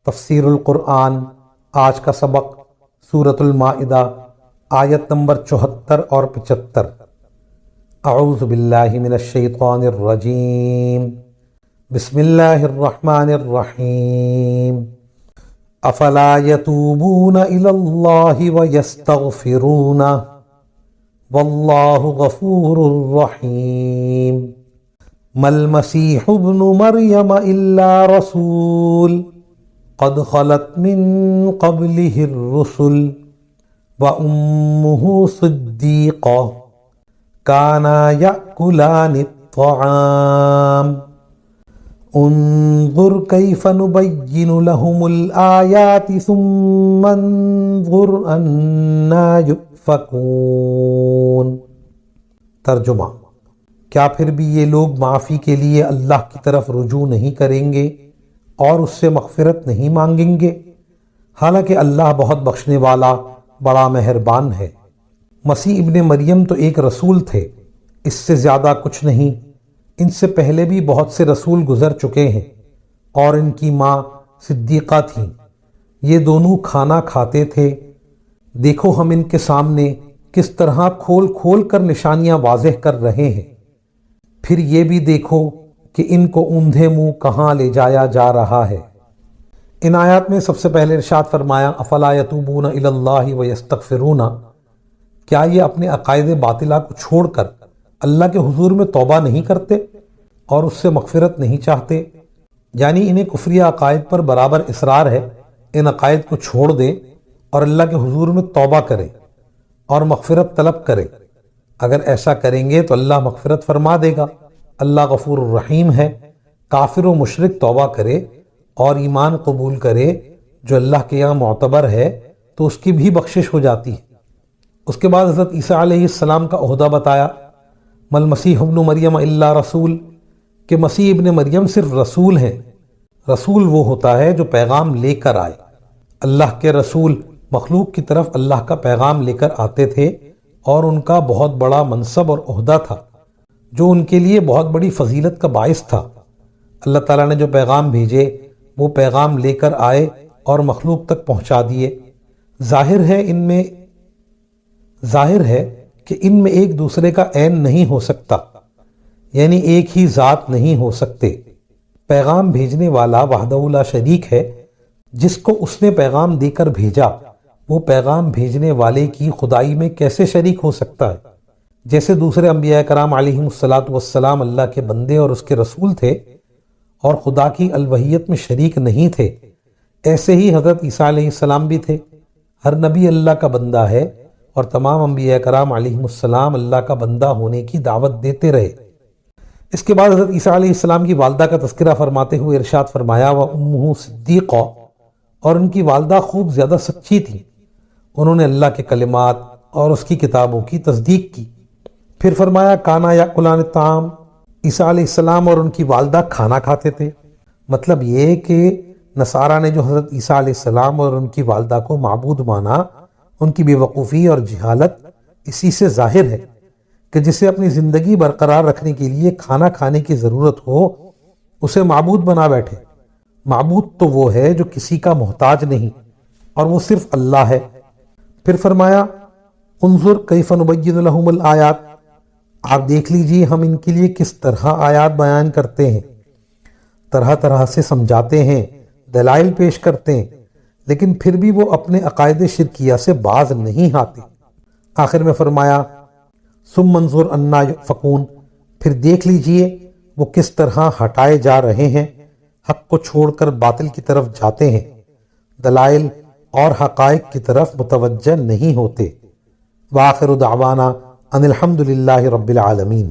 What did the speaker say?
تفسیر القرآن آج کا سبق سورۃ المائدہ آیت نمبر 74 اور 75۔ اعوذ باللہ من الشیطان الرجیم، بسم اللہ الرحمن الرحیم۔ افلا یتوبون الی اللہ ویستغفرونہ واللہ غفور رحیم۔ ما المسیح ابن مریم الا رسول قد خلت من قبله الرسل وأمه صديقة كانا يأكلان الطعام انظر كيف نبين لهم الآيات ثم انظر أنا يؤفكون۔ ترجمہ: کیا پھر بھی یہ لوگ معافی کے لیے اللہ کی طرف رجوع نہیں کریں گے اور اس سے مغفرت نہیں مانگیں گے، حالانکہ اللہ بہت بخشنے والا بڑا مہربان ہے۔ مسیح ابن مریم تو ایک رسول تھے، اس سے زیادہ کچھ نہیں۔ ان سے پہلے بھی بہت سے رسول گزر چکے ہیں اور ان کی ماں صدیقہ تھیں۔ یہ دونوں کھانا کھاتے تھے۔ دیکھو ہم ان کے سامنے کس طرح کھول کھول کر نشانیاں واضح کر رہے ہیں، پھر یہ بھی دیکھو کہ ان کو اوندھے منہ کہاں لے جایا جا رہا ہے۔ ان آیات میں سب سے پہلے ارشاد فرمایا افلا یتوبون الی اللہ ویستغفرون، کیا یہ اپنے عقائد باطلہ کو چھوڑ کر اللہ کے حضور میں توبہ نہیں کرتے اور اس سے مغفرت نہیں چاہتے؟ یعنی انہیں کفری عقائد پر برابر اصرار ہے، ان عقائد کو چھوڑ دے اور اللہ کے حضور میں توبہ کرے اور مغفرت طلب کرے۔ اگر ایسا کریں گے تو اللہ مغفرت فرما دے گا۔ اللہ غفور الرحیم ہے۔ کافر و مشرک توبہ کرے اور ایمان قبول کرے جو اللہ کے یہاں معتبر ہے تو اس کی بھی بخشش ہو جاتی ہے۔ اس کے بعد حضرت عیسیٰ علیہ السلام کا عہدہ بتایا، مل مسیح ابن مریم الا رسول، کہ مسیح ابن مریم صرف رسول ہیں۔ رسول وہ ہوتا ہے جو پیغام لے کر آئے۔ اللہ کے رسول مخلوق کی طرف اللہ کا پیغام لے کر آتے تھے اور ان کا بہت بڑا منصب اور عہدہ تھا جو ان کے لیے بہت بڑی فضیلت کا باعث تھا۔ اللہ تعالیٰ نے جو پیغام بھیجے وہ پیغام لے کر آئے اور مخلوق تک پہنچا دیے۔ ظاہر ہے کہ ان میں ایک دوسرے کا عین نہیں ہو سکتا، یعنی ایک ہی ذات نہیں ہو سکتے۔ پیغام بھیجنے والا وحدہ لا شریک ہے، جس کو اس نے پیغام دے کر بھیجا وہ پیغام بھیجنے والے کی خدائی میں کیسے شریک ہو سکتا ہے؟ جیسے دوسرے انبیاء کرام علیہم الصلاۃ اللہ کے بندے اور اس کے رسول تھے اور خدا کی الوہیت میں شریک نہیں تھے، ایسے ہی حضرت عیسیٰ علیہ السلام بھی تھے۔ ہر نبی اللہ کا بندہ ہے اور تمام انبیاء کرام علیہم السلام اللہ کا بندہ ہونے کی دعوت دیتے رہے۔ اس کے بعد حضرت عیسیٰ علیہ السلام کی والدہ کا تذکرہ فرماتے ہوئے ارشاد فرمایا وَأُمُّهُ صِدِّيقَةٌ، اور ان کی والدہ خوب زیادہ سچی تھی، انہوں نے اللہ کے کلمات اور اس کی کتابوں کی تصدیق کی۔ پھر فرمایا کانا یاکلان الطعام، عیسیٰ علیہ السلام اور ان کی والدہ کھانا کھاتے تھے۔ مطلب یہ کہ نصارہ نے جو حضرت عیسیٰ علیہ السلام اور ان کی والدہ کو معبود مانا، ان کی بے وقوفی اور جہالت اسی سے ظاہر ہے کہ جسے اپنی زندگی برقرار رکھنے کے لیے کھانا کھانے کی ضرورت ہو اسے معبود بنا بیٹھے۔ معبود تو وہ ہے جو کسی کا محتاج نہیں اور وہ صرف اللہ ہے۔ پھر فرمایا انظر کیف نبین لہم الآیات، آپ دیکھ لیجئے ہم ان کے لیے کس طرح آیات بیان کرتے ہیں، طرح طرح سے سمجھاتے ہیں، دلائل پیش کرتے ہیں، لیکن پھر بھی وہ اپنے عقائد شرکیہ سے باز نہیں آتے۔ آخر میں فرمایا ثم انظر انا یؤفکون، پھر دیکھ لیجئے وہ کس طرح ہٹائے جا رہے ہیں، حق کو چھوڑ کر باطل کی طرف جاتے ہیں، دلائل اور حقائق کی طرف متوجہ نہیں ہوتے۔ وآخر دعوانا ان الحمد للہ رب العالمین۔